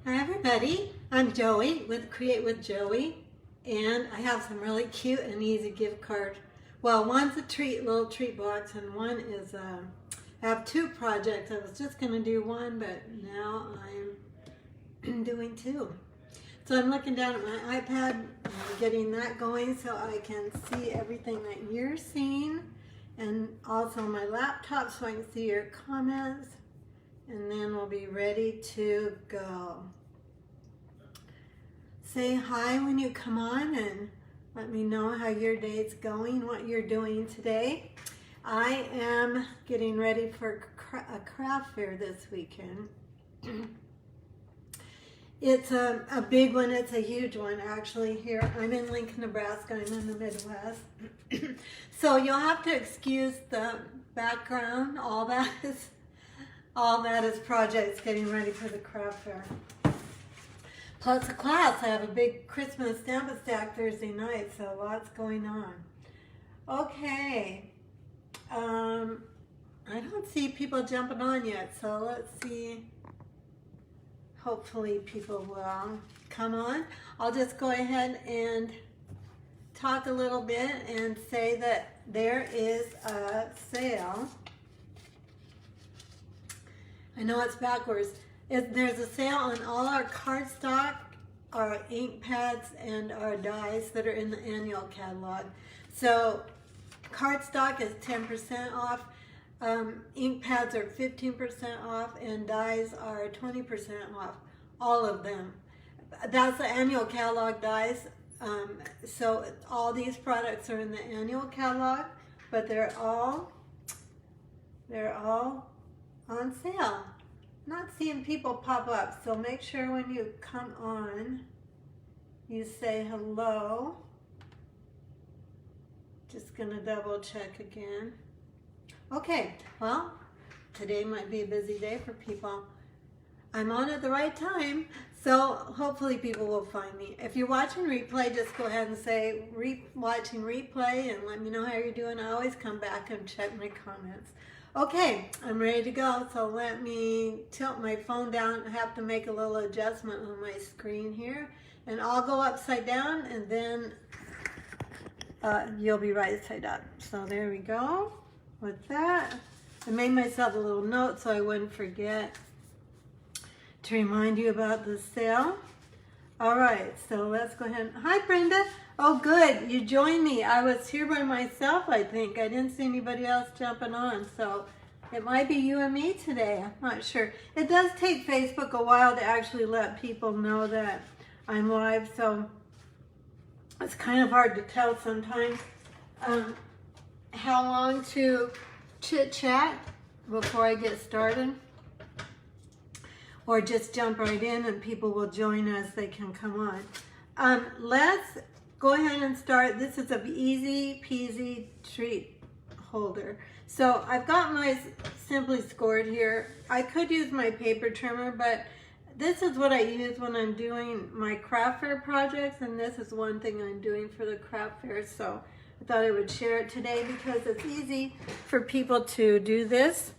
Hi everybody, I'm Joey with Create with Joey, and I have some really cute and easy gift cards. Well, one's a little treat box, and one is, I have two projects. I was just going to do one, but now I'm doing two. So I'm looking down at my iPad, getting that going so I can see everything that you're seeing, and also my laptop so I can see your comments. And then we'll be ready to go. Say hi when you come on and let me know how your day's going, what you're doing today. I am getting ready for a craft fair this weekend. It's a big one, it's a huge one actually here. I'm in Lincoln, Nebraska, I'm in the Midwest. So you'll have to excuse the background, all that is projects getting ready for the craft fair. Plus a class, I have a big Christmas stamp stack Thursday night, so lots going on. Okay, I don't see people jumping on yet, so let's see. Hopefully people will come on. I'll just go ahead and talk a little bit and say that there is a sale. I know it's backwards. There's a sale on all our cardstock, our ink pads, and our dies that are in the annual catalog. So cardstock is 10% off, ink pads are 15% off, and dies are 20% off, all of them. That's the annual catalog dies. So all these products are in the annual catalog, but they're all on sale. Not seeing people pop up, so make sure when you come on you say hello. Just gonna double check again. Okay, well, today might be a busy day for people. I'm on at the right time, so hopefully people will find me. If you're watching replay, just go ahead and say watching replay and let me know how you're doing. I always come back and check my comments. Okay, I'm ready to go, so let me tilt my phone down. I have to make a little adjustment on my screen here, and I'll go upside down, and then you'll be right side up. So there we go with that. I made myself a little note so I wouldn't forget to remind you about the sale. All right, so let's go ahead. Hi, Brenda. Oh, good. You joined me. I was here by myself, I think. I didn't see anybody else jumping on, so it might be you and me today. I'm not sure. It does take Facebook a while to actually let people know that I'm live, so it's kind of hard to tell sometimes how long to chit-chat before I get started. Or just jump right in and people will join as they can come on. Let's go ahead and start. This is an easy peasy treat holder. So I've got my Simply Scored here. I could use my paper trimmer, but this is what I use when I'm doing my craft fair projects, and this is one thing I'm doing for the craft fair. So I thought I would share it today because it's easy for people to do this.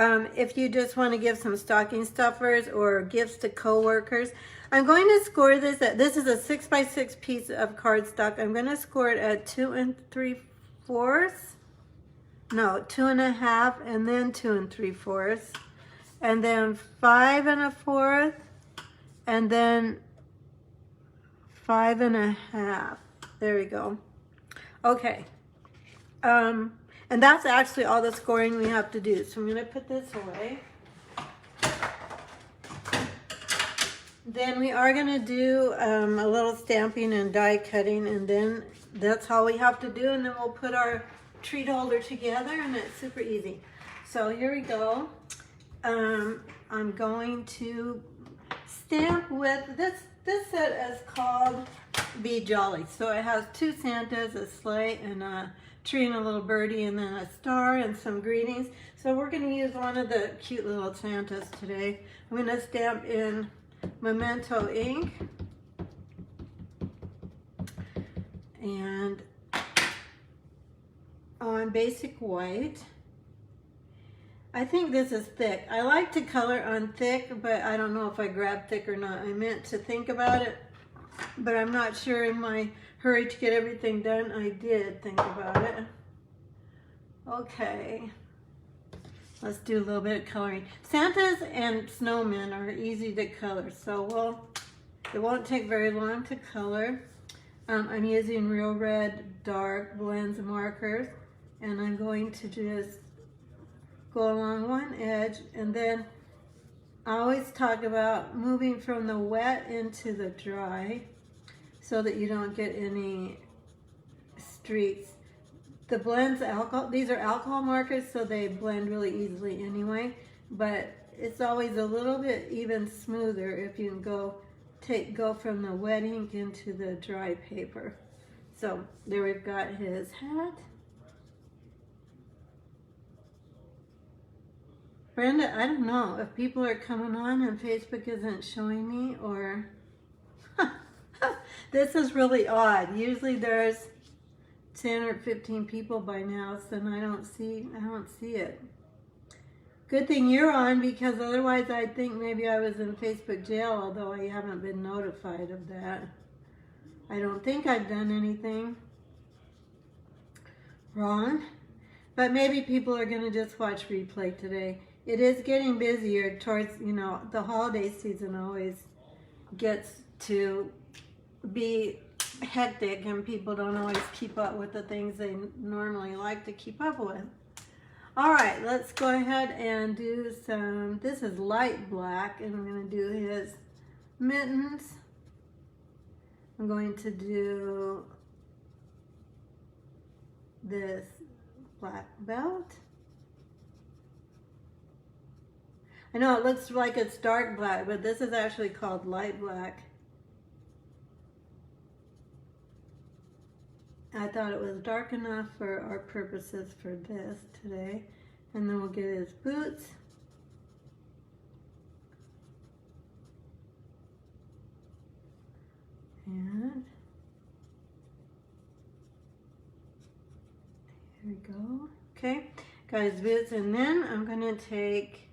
If you just want to give some stocking stuffers or gifts to co-workers, I'm going to score this at, this is a 6x6 piece of cardstock. I'm going to score it at 2 3/4, no, 2 1/2, and then 2 3/4, and then 5 1/4, and then 5 1/2. There we go. Okay. And that's actually all the scoring we have to do. So I'm going to put this away. Then we are going to do a little stamping and die cutting, and then that's all we have to do, and then we'll put our treat holder together, and it's super easy. So here we go. I'm going to stamp with this set is called Be Jolly. So it has 2 Santas, a sleigh, and a tree and a little birdie, and then a star and some greetings. So we're going to use one of the cute little Santas today. I'm going to stamp in Memento ink and on basic white. I think this is thick. I like to color on thick, but I don't know if I grabbed thick or not. I meant to think about it, but I'm not sure. In my hurry to get everything done, I did think about it. Okay. Let's do a little bit of coloring. Santas and snowmen are easy to color, so it won't take very long to color. I'm using Real Red Dark Blends markers, and I'm going to just go along one edge, and then I always talk about moving from the wet into the dry so that you don't get any streaks. The blends alcohol, these are alcohol markers, so they blend really easily anyway, but it's always a little bit even smoother if you can go from the wet ink into the dry paper. So there we've got his hat. Brenda, I don't know if people are coming on and Facebook isn't showing me, or this is really odd. Usually there's 10 or 15 people by now, so I don't see it. Good thing you're on, because otherwise I'd think maybe I was in Facebook jail, although I haven't been notified of that. I don't think I've done anything wrong, but maybe people are going to just watch replay today. It is getting busier towards, the holiday season always gets to be hectic, and people don't always keep up with the things they normally like to keep up with. All right, let's go ahead and do some, this is light black, and I'm going to do his mittens. I'm going to do this black belt. I know it looks like it's dark black, but this is actually called light black. I thought it was dark enough for our purposes for this today. And then we'll get his boots. And here we go. Okay, got his boots, and then I'm going to take,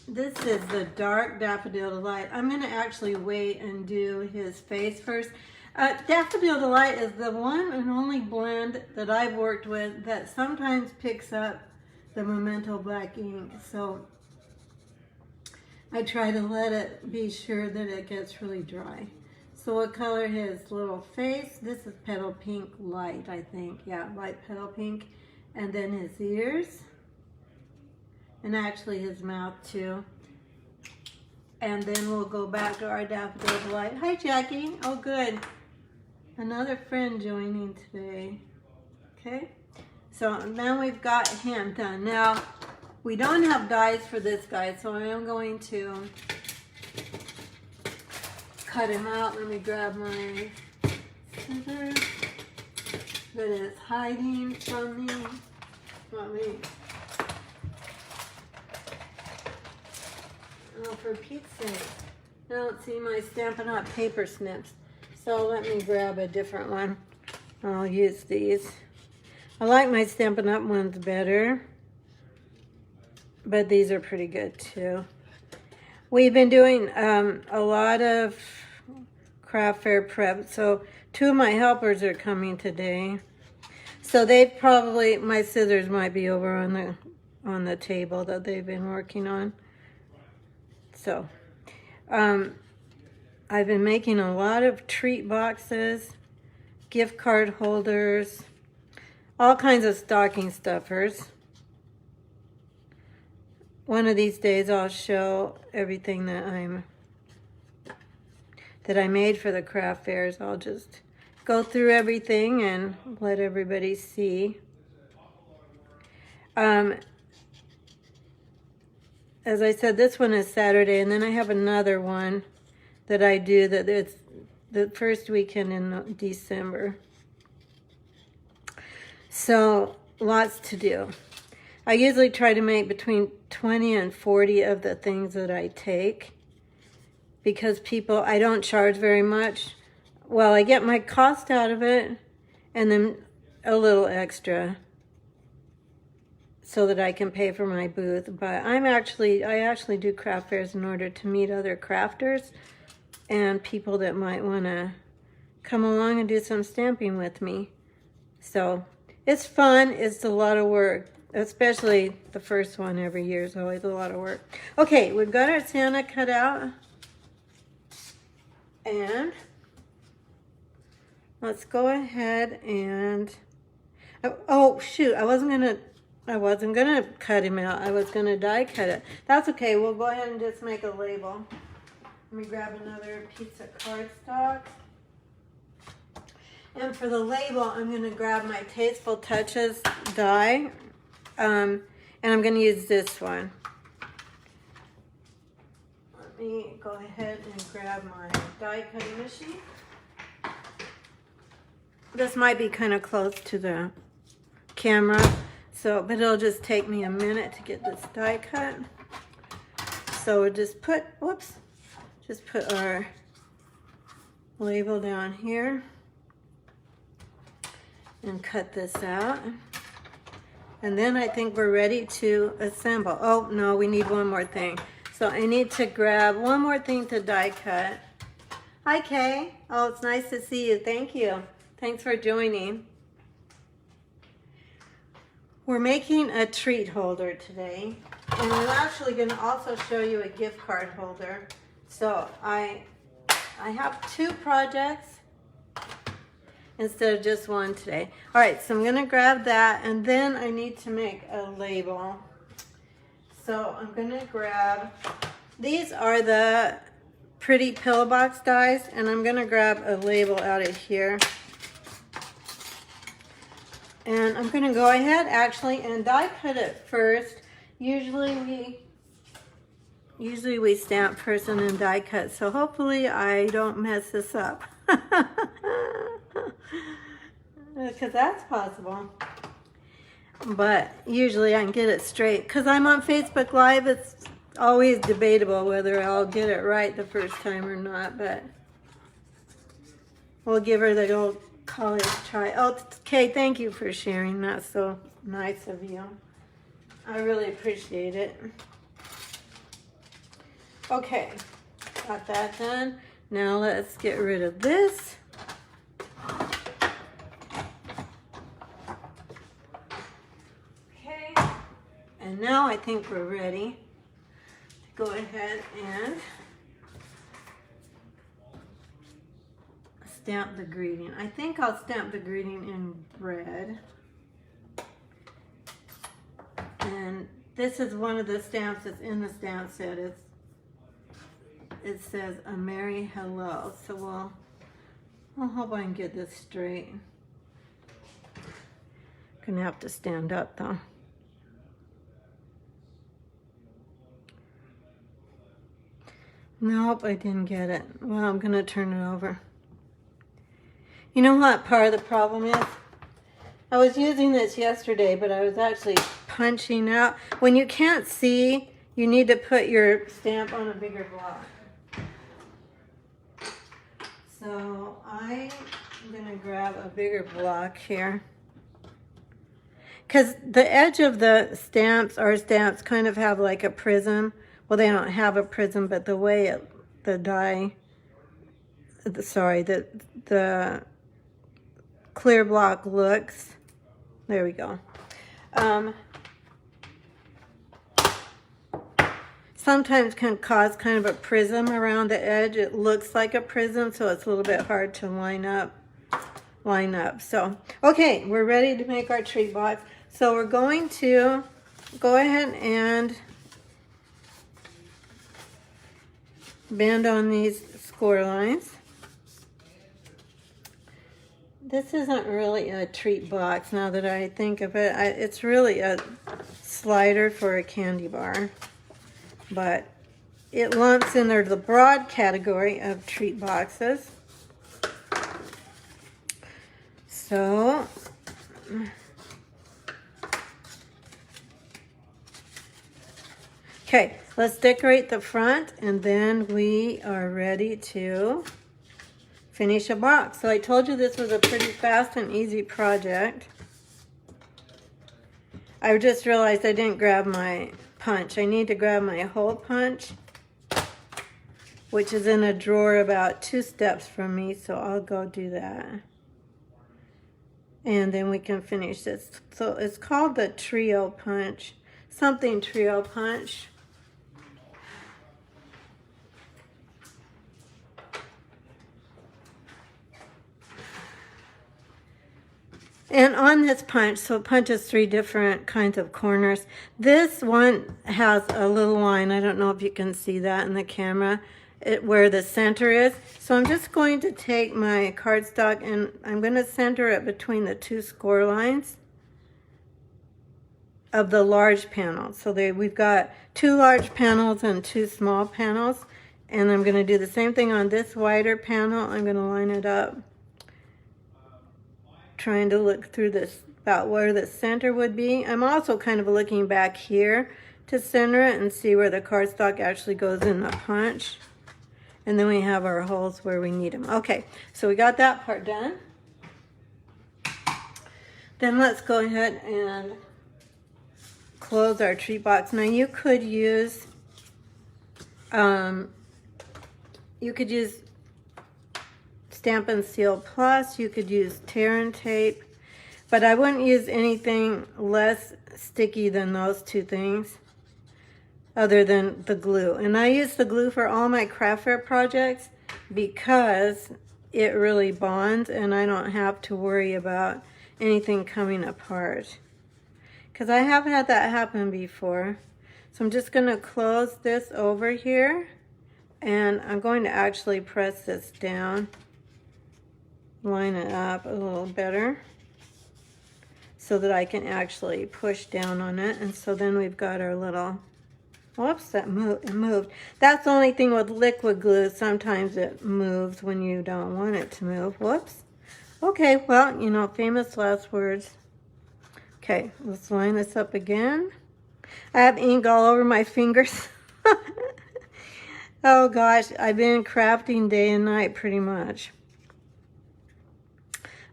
this is the dark Daffodil Delight. I'm going to actually wait and do his face first. Daffodil Delight is the one and only blend that I've worked with that sometimes picks up the Memento black ink. So I try to let it be sure that it gets really dry. So we'll color his little face. This is Petal Pink Light, I think. Yeah, light Petal Pink. And then his ears. And actually his mouth too. And then we'll go back to our Daffodil Delight. Hi, Jackie. Oh, good. Another friend joining today. Okay. So now we've got him done. Now, we don't have dies for this guy, so I am going to cut him out. Let me grab my scissors that is hiding from me. Oh, for Pete's sake. I don't see my Stampin' Up! Paper snips. So let me grab a different one. I'll use these. I like my Stampin' Up! Ones better, but these are pretty good too. We've been doing a lot of craft fair prep, so 2 of my helpers are coming today. So they probably, my scissors might be over on the table that they've been working on. So, I've been making a lot of treat boxes, gift card holders, all kinds of stocking stuffers. One of these days I'll show everything that I made for the craft fairs. I'll just go through everything and let everybody see. As I said, this one is Saturday, and then I have another one that I do that it's the first weekend in December. So lots to do. I usually try to make between 20 and 40 of the things that I take, because I don't charge very much. Well, I get my cost out of it and then a little extra. so that I can pay for my booth. But I actually do craft fairs in order to meet other crafters and people that might want to come along and do some stamping with me. So it's fun. It's a lot of work, especially the first one every year is always a lot of work. Okay, we've got our Santa cut out. And let's go ahead and, oh shoot, I wasn't gonna cut him out. I was gonna die cut it. That's okay. We'll go ahead and just make a label. Let me grab another piece of cardstock. And for the label, I'm gonna grab my Tasteful Touches die, and I'm gonna use this one. Let me go ahead and grab my die cutting machine. This might be kind of close to the camera, but it'll just take me a minute to get this die cut. So we'll just put our label down here and cut this out. And then I think we're ready to assemble. Oh no, we need one more thing. So I need to grab one more thing to die cut. Hi Kay. Oh, it's nice to see you. Thank you. Thanks for joining. We're making a treat holder today. And I'm actually going to also show you a gift card holder. So I have two projects instead of just one today. All right, so I'm going to grab that, and then I need to make a label. So I'm going to grab, these are the pretty pillow box dies, and I'm going to grab a label out of here. And I'm going to go ahead actually and die cut it first. Usually we stamp first and then die cut, so hopefully I don't mess this up. Because that's possible. But usually I can get it straight. Because I'm on Facebook Live, it's always debatable whether I'll get it right the first time or not. But we'll give her the old college try. Oh, Kay, thank you for sharing. That's so nice of you. I really appreciate it. Okay, got that done. Now let's get rid of this. Okay, and now I think we're ready to go ahead and stamp the greeting. I think I'll stamp the greeting in red. And this is one of the stamps that's in the stamp set. It says a merry hello. So I'll hope I can get this straight. Gonna have to stand up though. Nope, I didn't get it. Well, I'm gonna turn it over. You know what part of the problem is? I was using this yesterday, but I was actually punching out. When you can't see, you need to put your stamp on a bigger block. So I'm going to grab a bigger block here. Because the edge of the stamps, our stamps, kind of have like a prism. Well, they don't have a prism, but the way the clear block looks. There we go. Sometimes can cause kind of a prism around the edge. It looks like a prism, so it's a little bit hard to line up. So, okay, we're ready to make our treat box. So we're going to go ahead and bend on these score lines. This isn't really a treat box now that I think of it. It's really a slider for a candy bar. But it lumps in the broad category of treat boxes. So, okay, let's decorate the front and then we are ready to finish a box. So I told you this was a pretty fast and easy project. I just realized I didn't grab my punch. I need to grab my hole punch, which is in a drawer about 2 steps from me, so I'll go do that. And then we can finish this. So it's called the trio punch, something trio punch. And on this punch, so it punches 3 different kinds of corners. This one has a little line. I don't know if you can see that in the camera, where the center is. So I'm just going to take my cardstock and I'm going to center it between the 2 score lines of the large panel. So we've got 2 large panels and 2 small panels. And I'm going to do the same thing on this wider panel. I'm going to line it up, trying to look through this about where the center would be. I'm also kind of looking back here to center it and see where the cardstock actually goes in the punch. And then we have our holes where we need them. Okay, so we got that part done. Then let's go ahead and close our treat box. Now you could use Stampin' Seal Plus, you could use tear and tape, but I wouldn't use anything less sticky than those 2 things other than the glue. And I use the glue for all my craft fair projects because it really bonds and I don't have to worry about anything coming apart. Because I have had that happen before. So I'm just going to close this over here and I'm going to actually press this down, line it up a little better so that I can actually push down on it. And so then we've got our little, whoops, that moved. That's the only thing with liquid glue. Sometimes it moves when you don't want it to move. Whoops. Okay, well, you know, famous last words. Okay, let's line this up again. I have ink all over my fingers. Oh gosh, I've been crafting day and night pretty much.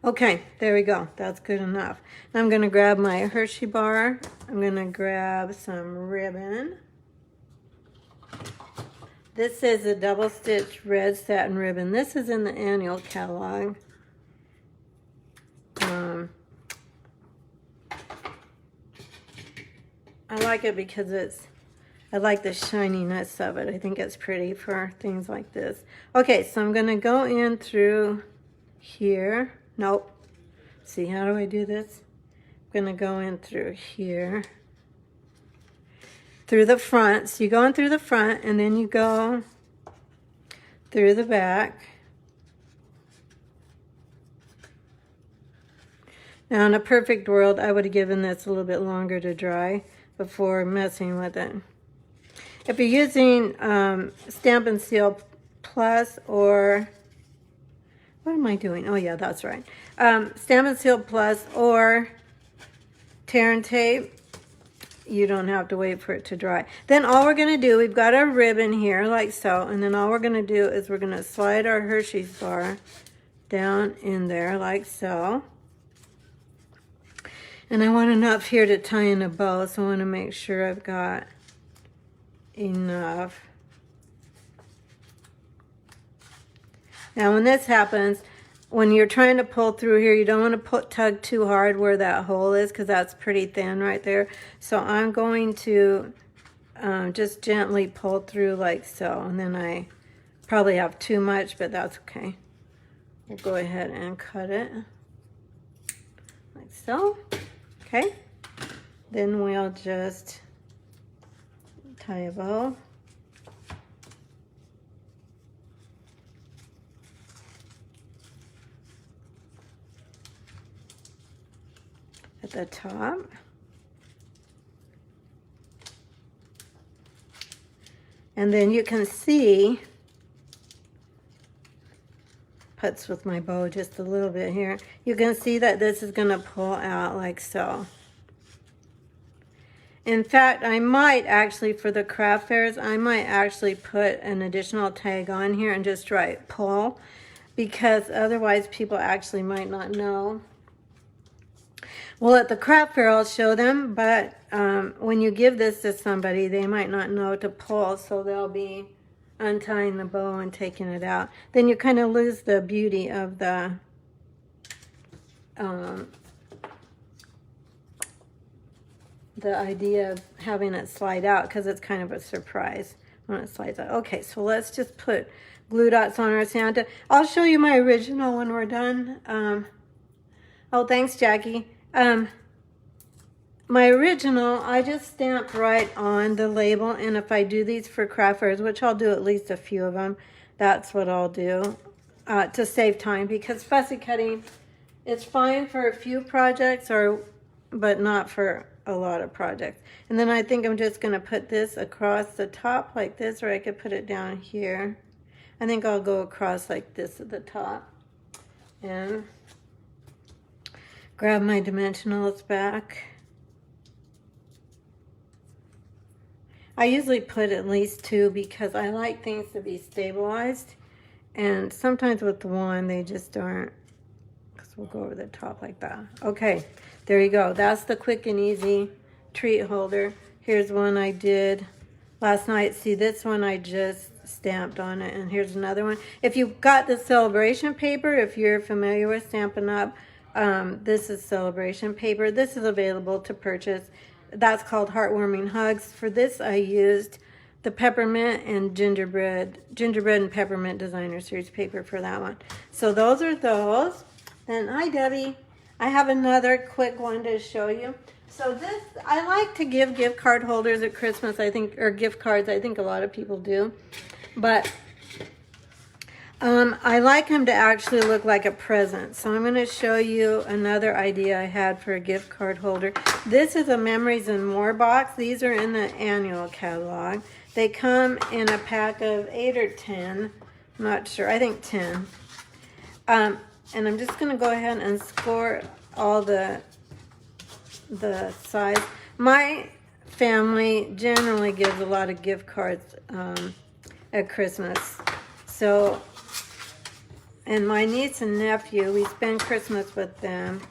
Okay, there we go. That's good enough. Now I'm going to grab my Hershey bar. I'm going to grab some ribbon. This is a double stitch red satin ribbon. This is in the annual catalog. I like it because I like the shininess of it. I think it's pretty for things like this. Okay, so I'm going to go in through here. Nope. See, how do I do this? I'm going to go in through here. Through the front. So you go in through the front and then you go through the back. Now in a perfect world, I would have given this a little bit longer to dry before messing with it. If you're using Stampin' Seal Plus or, what am I doing? Oh yeah, that's right. Stampin' Seal Plus or tear and tape, you don't have to wait for it to dry. Then all we're going to do, we've got our ribbon here like so, and then all we're going to do is we're going to slide our Hershey's bar down in there like so. And I want enough here to tie in a bow, so I want to make sure I've got enough. Now when this happens, when you're trying to pull through here, you don't want to tug too hard where that hole is because that's pretty thin right there. So I'm going to just gently pull through like so. And then I probably have too much, but that's okay. We'll go ahead and cut it like so. Okay. Then we'll just tie a bow. At the top. And then you can see, putz with my bow just a little bit here, you can see that this is going to pull out like so. In fact, I might actually, for the craft fairs, I might actually put an additional tag on here and just write pull, because otherwise people actually might not know. Well, at the craft fair, I'll show them, but when you give this to somebody, they might not know to pull, so they'll be untying the bow and taking it out. Then you kind of lose the beauty of the idea of having it slide out, because it's kind of a surprise when it slides out. Okay, so let's just put glue dots on our Santa. I'll show you my original when we're done. Oh, thanks, Jackie. My original, I just stamped right on the label, and if I do these for craft fairs, which I'll do at least a few of them, that's what I'll do to save time, because fussy cutting, it's fine for a few projects, but not for a lot of projects. And then I think I'm just going to put this across the top like this, or I could put it down here. I think I'll go across like this at the top. And grab my dimensionals back. I usually put at least 2 because I like things to be stabilized. And sometimes with one, they just aren't. Because we'll go over the top like that. Okay, there you go. That's the quick and easy treat holder. Here's one I did last night. See, this one I just stamped on it. And here's another one. If you've got the celebration paper, if you're familiar with Stampin' Up, this is celebration paper. This is available to purchase. That's called Heartwarming Hugs. For this, I used the peppermint and gingerbread and peppermint designer series paper for that one. So those are those. And hi, Debbie. I have another quick one to show you. So this, I like to give gift card holders at Christmas, I think, or gift cards. I think a lot of people do. But I like them to actually look like a present. So I'm going to show you another idea I had for a gift card holder. This is a Memories and More box. These are in the annual catalog. They come in a pack of 8 or 10. I'm not sure. I think 10. And I'm just going to go ahead and score all the size. My family generally gives a lot of gift cards at Christmas. So, and my niece and nephew, we spend Christmas with them.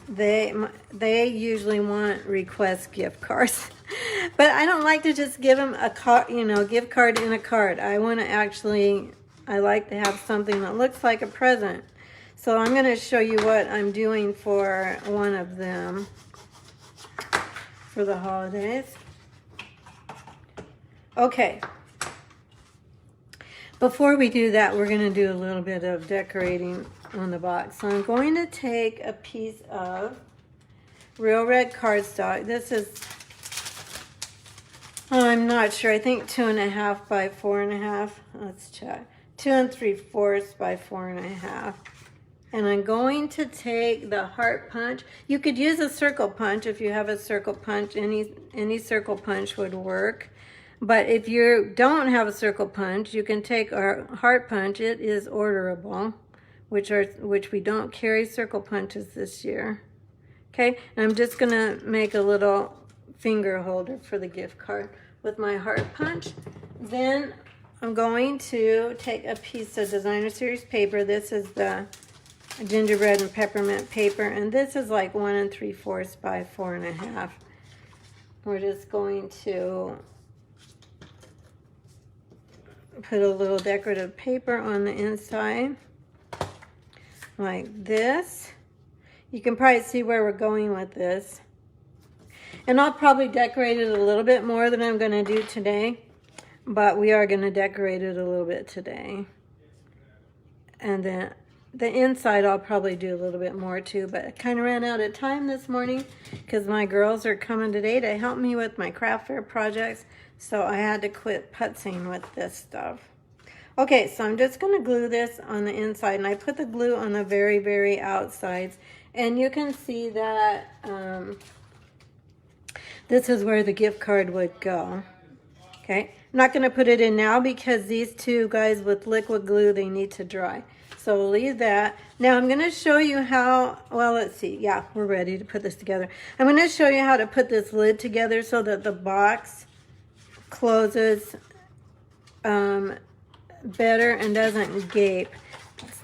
They usually want request gift cards. But I don't like to just give them a card, gift card in a card. I want to actually, I like to have something that looks like a present. So I'm going to show you what I'm doing for one of them for the holidays. Okay. Before we do that, we're going to do a little bit of decorating on the box. So I'm going to take a piece of Real Red cardstock. This is, I'm not sure, I think 2.5 by 4.5. Let's check. 2 3/4 by 4.5. And I'm going to take the heart punch. You could use a circle punch if you have a circle punch. Any circle punch would work. But if you don't have a circle punch, you can take our heart punch. It is orderable, which we don't carry circle punches this year. Okay, and I'm just gonna make a little finger holder for the gift card with my heart punch. Then I'm going to take a piece of designer series paper. This is the gingerbread and peppermint paper, and this is like 1 3/4 by 4.5. We're just going to put a little decorative paper on the inside like this. You can probably see where we're going with this. And I'll probably decorate it a little bit more than I'm going to do today, but we are going to decorate it a little bit today. And then the inside I'll probably do a little bit more too, but I kind of ran out of time this morning because my girls are coming today to help me with my craft fair projects. So I had to quit putzing with this stuff. Okay, so I'm just going to glue this on the inside. And I put the glue on the very, very outsides. And you can see that this is where the gift card would go. Okay, I'm not going to put it in now because these two guys with liquid glue, they need to dry. So we'll leave that. Now I'm going to show you how, well, let's see. Yeah, we're ready to put this together. I'm going to show you how to put this lid together so that the box closes better and doesn't gape.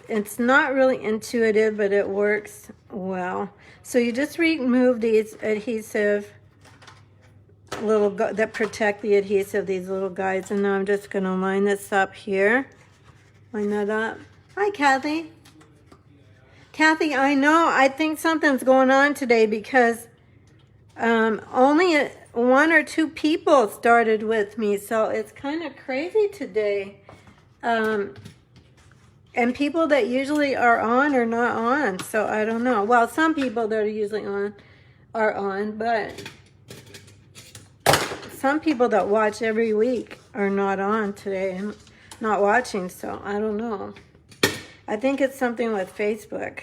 It's not really intuitive, but it works well. So you just remove these adhesive that protect the adhesive, these little guides, and now I'm just going to line this up here. Line that up. Hi, Kathy. Kathy, I know. I think something's going on today because only one or two people started with me, so it's kind of crazy today. And people that usually are on are not on, so I don't know. Well, some people that are usually on are on, but some people that watch every week are not on today and not watching, so I don't know. I think it's something with Facebook.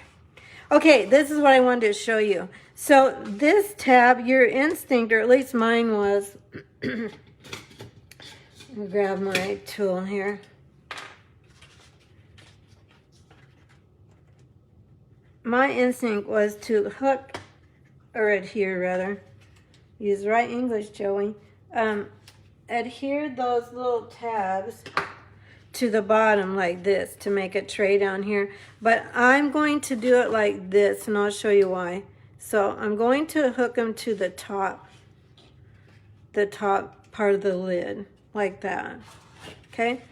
Okay, this is what I wanted to show you. So this tab, your instinct, or at least mine was, I'll grab my tool here. My instinct was to hook, or adhere rather, use right English, Joey, adhere those little tabs to the bottom like this to make a tray down here. But I'm going to do it like this, and I'll show you why. So I'm going to hook them to the top part of the lid, like that. Okay?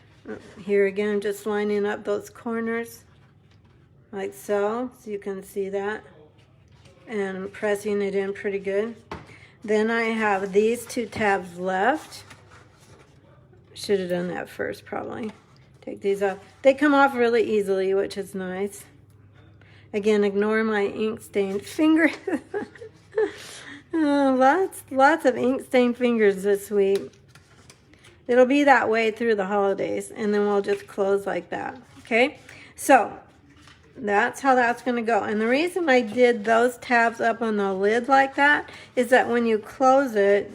Here again, I'm just lining up those corners, like so you can see that. And pressing it in pretty good. Then I have these two tabs left. Should have done that first, probably. Take these off. They come off really easily, which is nice. Again, ignore my ink stained finger. Lots of ink stained fingers this week. It'll be that way through the holidays, and then we'll just close like that. Okay, so that's how that's going to go. And the reason I did those tabs up on the lid like that is that when you close it,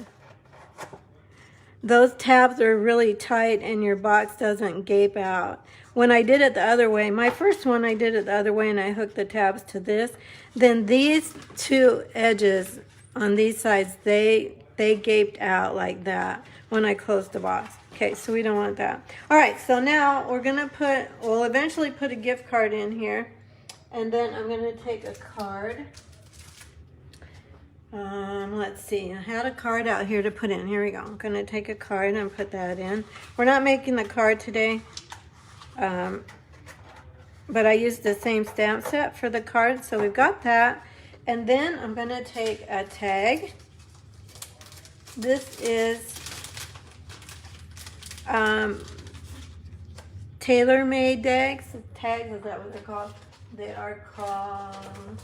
those tabs are really tight and your box doesn't gape out. When I did it the other way, my first one I did it the other way and I hooked the tabs to this, then these two edges on these sides, they gaped out like that when I closed the box. Okay, so we don't want that. All right, so now we're gonna we'll eventually put a gift card in here, and then I'm gonna take a card. Let's see, I had a card out here to put in. Here we go. I'm gonna take a card and put that in. We're not making the card today, but I used the same stamp set for the card, so we've got that. And then I'm gonna take a tag. This is tailor-made tags. Tags, is that what they're called? They are called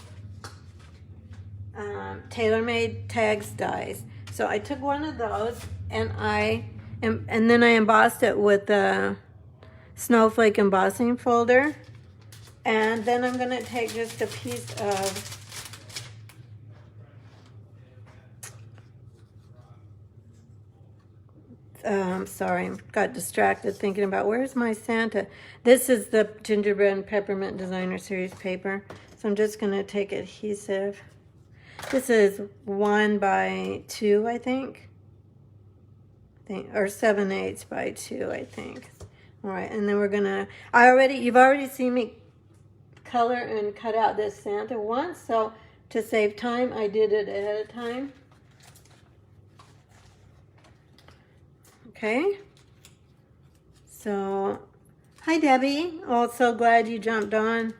tailor-made tags dies. So I took one of those and then I embossed it with a snowflake embossing folder. And then I'm gonna take just a piece of sorry, got distracted thinking about where's my Santa. This is the Gingerbread and Peppermint Designer Series paper. So I'm just going to take adhesive. This is 1 by 2, I think. Or 7/8 by 2, I think. All right, and then we're going to, you've already seen me color and cut out this Santa once. So to save time, I did it ahead of time. Okay, so hi Debbie. Oh, so glad you jumped on.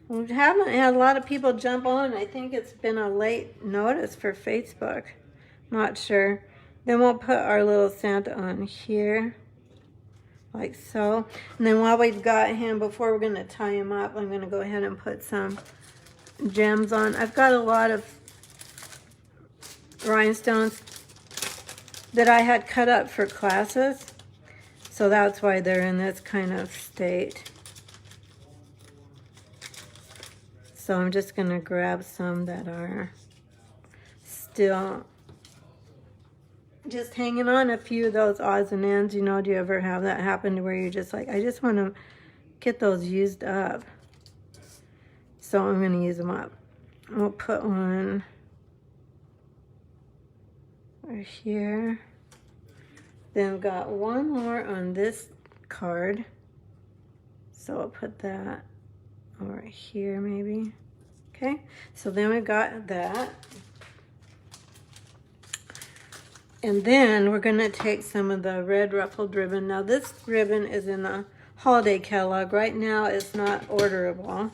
We haven't had a lot of people jump on. I think it's been a late notice for Facebook. Not sure. Then we'll put our little Santa on here, like so. And then while we've got him, before we're going to tie him up, I'm going to go ahead and put some gems on. I've got a lot of rhinestones that I had cut up for classes, so that's why they're in this kind of state. So I'm just going to grab some that are still just hanging on, a few of those odds and ends. You know, do you ever have that happen to where you're just like, I just want to get those used up? So I'm going to use them up. We'll put one right here. Then I've got one more on this card, so I'll put that or here maybe. Okay, so then we've got that. And then we're going to take some of the red ruffled ribbon. Now this ribbon is in the holiday catalog. Right now it's not orderable.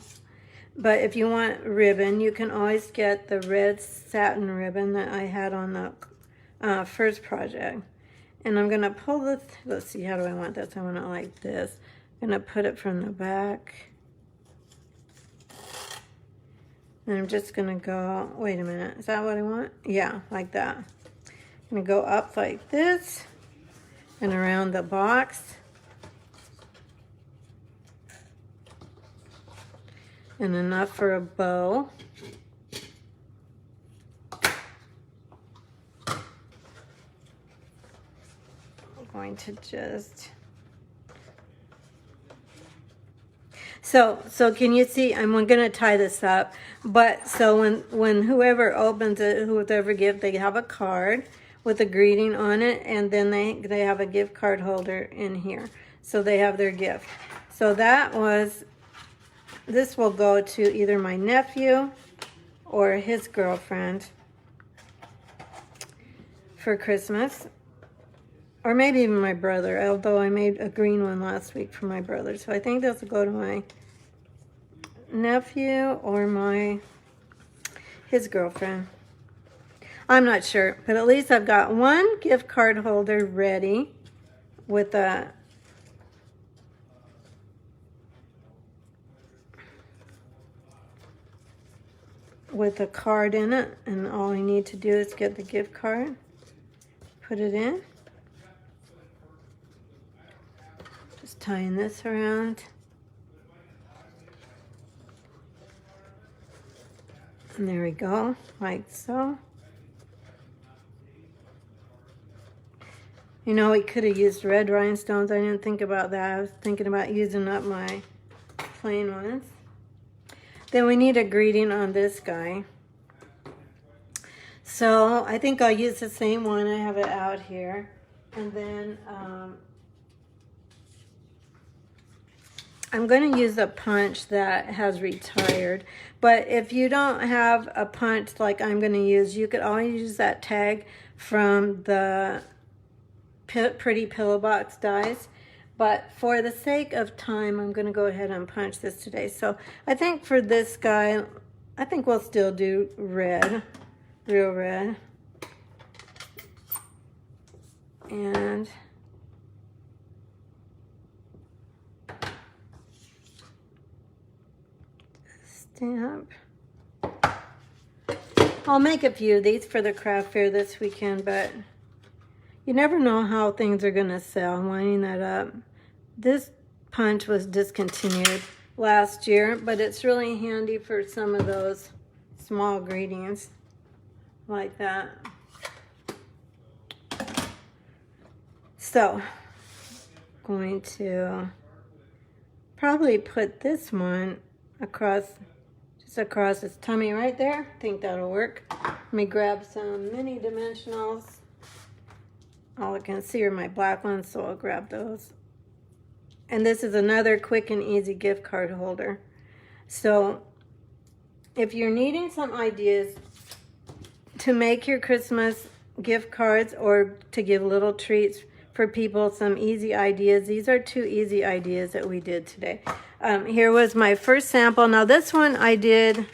But if you want ribbon, you can always get the red satin ribbon that I had on the first project. And I'm going to pull this, let's see, how do I want this? I want it like this. I'm going to put it from the back. And I'm just going to go, wait a minute, is that what I want? Yeah, like that. I'm going to go up like this and around the box. And enough for a bow. I'm going to just... So can you see, I'm going to tie this up, but so when whoever opens it, whoever gift, they have a card with a greeting on it, and then they have a gift card holder in here. So they have their gift. So this will go to either my nephew or his girlfriend for Christmas. Or maybe even my brother, although I made a green one last week for my brother. So I think this will go to my nephew or his girlfriend. I'm not sure, but at least I've got one gift card holder ready with a card in it, and all I need to do is get the gift card, put it in. Just tying this around. And there we go, like so. You know, we could have used red rhinestones. I didn't think about that. I was thinking about using up my plain ones. Then we need a greeting on this guy. So I think I'll use the same one. I have it out here. And then I'm going to use a punch that has retired. But if you don't have a punch like I'm going to use, you could always use that tag from the Pretty Pillow Box dies. But for the sake of time, I'm going to go ahead and punch this today. So I think for this guy, I think we'll still do red, real red. And stamp. I'll make a few of these for the craft fair this weekend, but you never know how things are going to sell. I'm winding that up. This punch was discontinued last year, but it's really handy for some of those small greetings like that. So, going to probably put this one across, just across his tummy right there. I think that'll work. Let me grab some mini dimensionals. All I can see are my black ones, so I'll grab those. And this is another quick and easy gift card holder. So if you're needing some ideas to make your Christmas gift cards or to give little treats for people, some easy ideas. These are 2 easy ideas that we did today. Here was my first sample. Now this one I did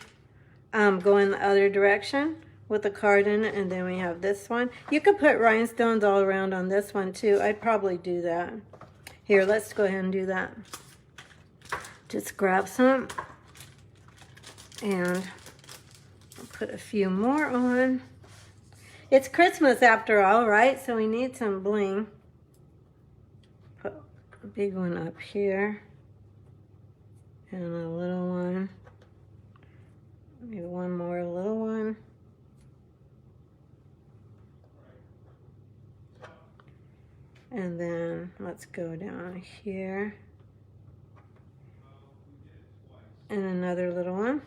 go in the other direction with a card in it, and then we have this one. You could put rhinestones all around on this one too. I'd probably do that. Here, let's go ahead and do that. Just grab some and I'll put a few more on. It's Christmas after all, right? So we need some bling. Put a big one up here and a little one. Maybe one more little one. And then let's go down here. And another little one.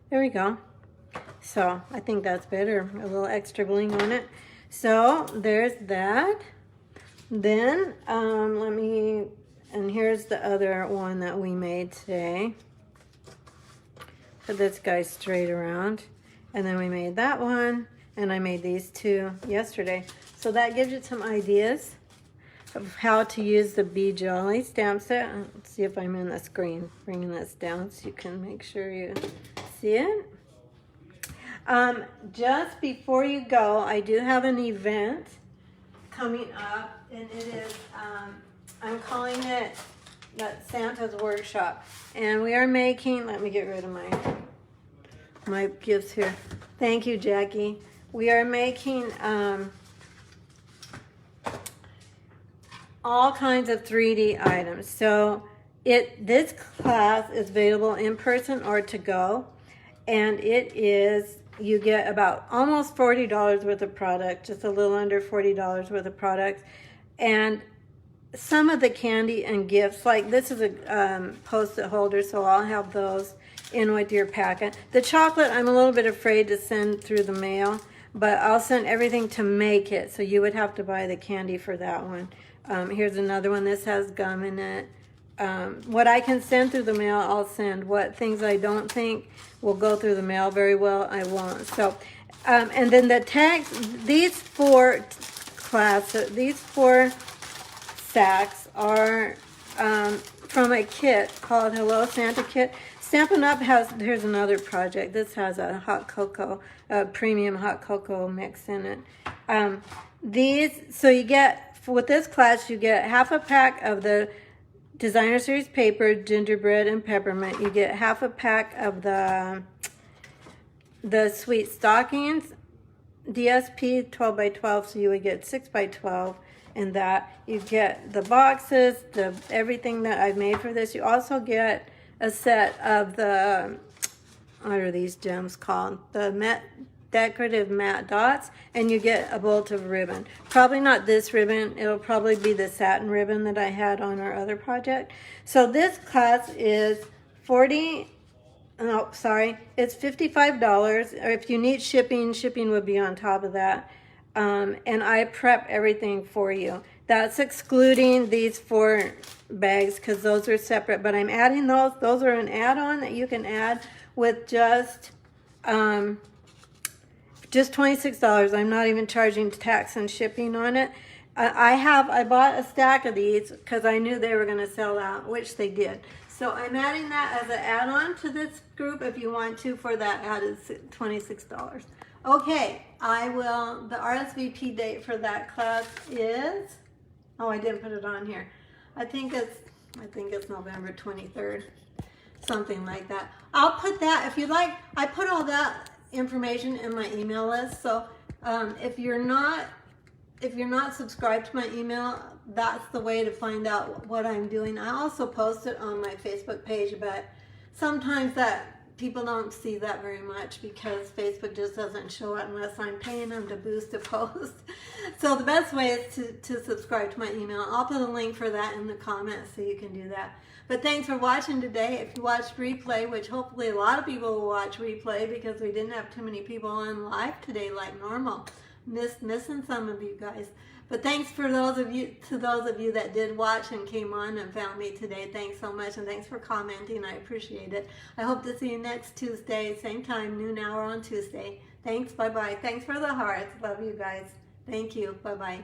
There we go. So I think that's better. A little extra bling on it. So there's that. Then let me And here's the other one that we made today. Put this guy straight around. And then we made that one. And I made these two yesterday. So that gives you some ideas of how to use the Bee Jolly stamp set. Let's see if I'm in the screen. Bringing this down so you can make sure you see it. Just before you go, I do have an event coming up, and it is, I'm calling it Santa's Workshop. And we are making, let me get rid of my gifts here. Thank you, Jackie. We are making all kinds of 3D items. So this class is available in person or to go, and it is, you get about almost $40 worth of product, just a little under $40 worth of product, and some of the candy and gifts, like this is a post-it holder, so I'll have those in with your packet. The chocolate, I'm a little bit afraid to send through the mail, but I'll send everything to make it, so you would have to buy the candy for that one. Here's another one. This has gum in it. What I can send through the mail, I'll send. What things I don't think will go through the mail very well, I won't. So, and then the tags, these four sacks are from a kit called Hello Santa Kit. Stampin' Up! Here's another project. This has a hot cocoa, premium hot cocoa mix in it. So you get, with this class, you get half a pack of the Designer Series paper, gingerbread, and peppermint. You get half a pack of the sweet stockings, DSP 12 by 12, so you would get 6 by 12 in that. You get the boxes, everything that I've made for this. You also get a set of the, what are these gems called? The decorative matte dots, and you get a bolt of ribbon. Probably not this ribbon. It'll probably be the satin ribbon that I had on our other project. So this class is it's $55. Or if you need shipping would be on top of that. And I prep everything for you. That's excluding these 4 bags because those are separate, but I'm adding those. Those are an add-on that you can add with just $26. I'm not even charging tax and shipping on it. I bought a stack of these because I knew they were going to sell out, which they did. So I'm adding that as an add-on to this group if you want to. For that added $26. Okay, the RSVP date for that class is, oh, I didn't put it on here. I think it's November 23rd, something like that. I'll put that, if you'd like, I put all that information in my email list. So if you're not subscribed to my email, that's the way to find out what I'm doing. I also post it on my Facebook page, but sometimes people don't see that very much because Facebook just doesn't show it unless I'm paying them to boost a post. So the best way is to subscribe to my email. I'll put a link for that in the comments so you can do that. But thanks for watching today. If you watched replay, which hopefully a lot of people will watch replay because we didn't have too many people on live today like normal. Missing some of you guys. But thanks to those of you that did watch and came on and found me today. Thanks so much, and thanks for commenting. I appreciate it. I hope to see you next Tuesday, same time, noon hour on Tuesday. Thanks, bye-bye. Thanks for the hearts. Love you guys. Thank you. Bye-bye.